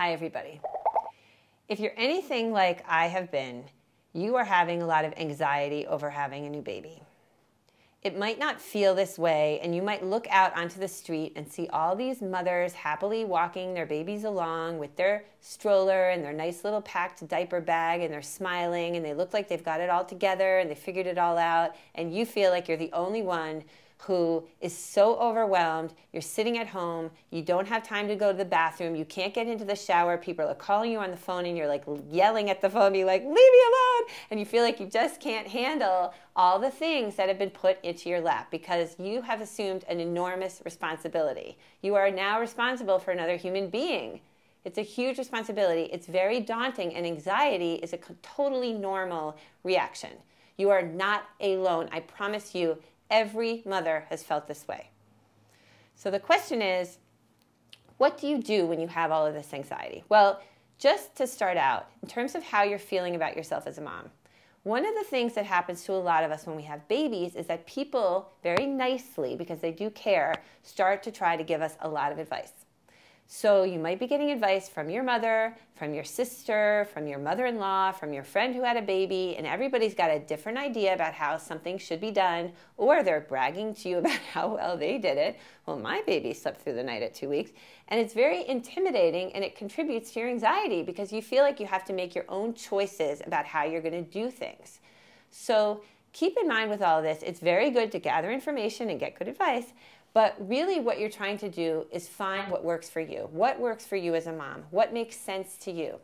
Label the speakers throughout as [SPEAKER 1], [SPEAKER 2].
[SPEAKER 1] Hi, everybody. If you're anything like I have been, you are having a lot of anxiety over having a new baby. It might not feel this way, and you might look out onto the street and see all these mothers happily walking their babies along with their stroller and their nice little packed diaper bag, and they're smiling, and they look like they've got it all together and they figured it all out, and you feel like you're the only one who is so overwhelmed. You're sitting at home, you don't have time to go to the bathroom, you can't get into the shower, people are calling you on the phone, and you're like yelling at the phone, you're like, leave me alone, and you feel like you just can't handle all the things that have been put into your lap because you have assumed an enormous responsibility. You are now responsible for another human being. It's a huge responsibility. It's very daunting, and anxiety is a totally normal reaction. You are not alone. I promise you, every mother has felt this way. So the question is, what do you do when you have all of this anxiety? Well, just to start out, in terms of how you're feeling about yourself as a mom, one of the things that happens to a lot of us when we have babies is that people very nicely, because they do care, start to try to give us a lot of advice. So you might be getting advice from your mother, from your sister, from your mother-in-law, from your friend who had a baby, and everybody's got a different idea about how something should be done, or they're bragging to you about how well they did it. Well, my baby slept through the night at 2 weeks. And it's very intimidating, and it contributes to your anxiety because you feel like you have to make your own choices about how you're going to do things. So keep in mind with all of this, it's very good to gather information and get good advice, but really what you're trying to do is find what works for you. What works for you as a mom? What makes sense to you?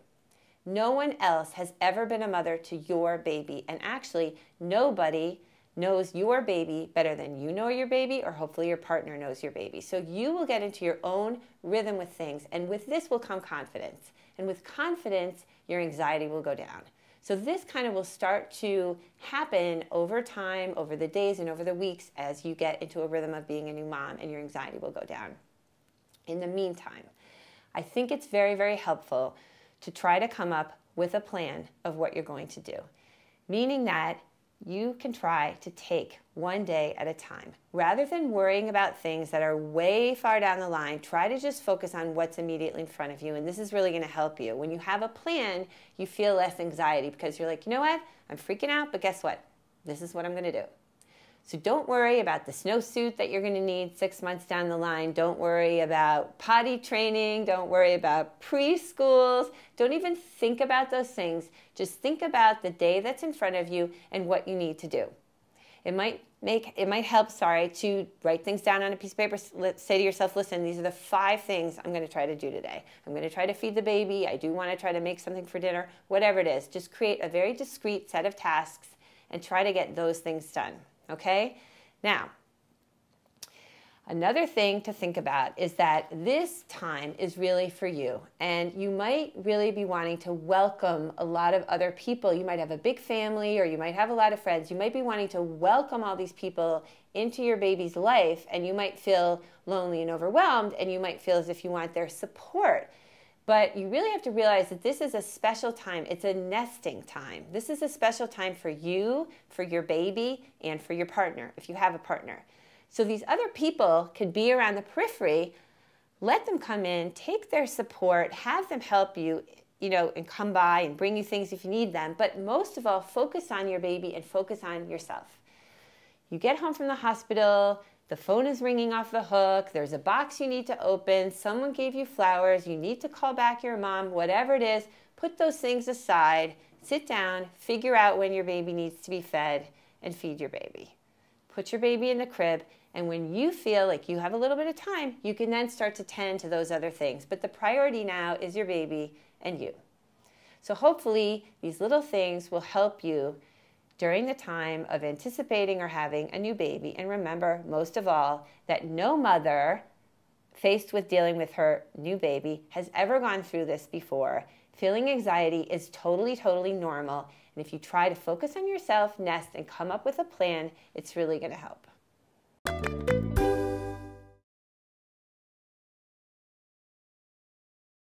[SPEAKER 1] No one else has ever been a mother to your baby. And actually, nobody knows your baby better than you know your baby, or hopefully your partner knows your baby. So you will get into your own rhythm with things. And with this will come confidence. And with confidence, your anxiety will go down. So this kind of will start to happen over time, over the days and over the weeks as you get into a rhythm of being a new mom, and your anxiety will go down. In the meantime, I think it's very, very helpful to try to come up with a plan of what you're going to do, meaning that you can try to take one day at a time. Rather than worrying about things that are way far down the line, try to just focus on what's immediately in front of you, and this is really going to help you. When you have a plan, you feel less anxiety because you're like, you know what? I'm freaking out, but guess what? This is what I'm going to do. So don't worry about the snowsuit that you're going to need 6 months down the line. Don't worry about potty training. Don't worry about preschools. Don't even think about those things. Just think about the day that's in front of you and what you need to do. It might help, to write things down on a piece of paper. Say to yourself, listen, these are the 5 things I'm going to try to do today. I'm going to try to feed the baby. I do want to try to make something for dinner. Whatever it is, just create a very discrete set of tasks and try to get those things done. Okay? Now, another thing to think about is that this time is really for you, and you might really be wanting to welcome a lot of other people. You might have a big family, or you might have a lot of friends. You might be wanting to welcome all these people into your baby's life, and you might feel lonely and overwhelmed, and you might feel as if you want their support. But you really have to realize that this is a special time. It's a nesting time. This is a special time for you, for your baby, and for your partner, if you have a partner. So these other people could be around the periphery. Let them come in, take their support, have them help you, and come by and bring you things if you need them. But most of all, focus on your baby and focus on yourself. You get home from the hospital, the phone is ringing off the hook, there's a box you need to open, someone gave you flowers, you need to call back your mom, whatever it is, put those things aside, sit down, figure out when your baby needs to be fed, and feed your baby. Put your baby in the crib, and when you feel like you have a little bit of time, you can then start to tend to those other things. But the priority now is your baby and you. So hopefully these little things will help you during the time of anticipating or having a new baby. And remember, most of all, that no mother faced with dealing with her new baby has ever gone through this before. Feeling anxiety is totally, totally normal. And if you try to focus on yourself, nest, and come up with a plan, it's really going to help.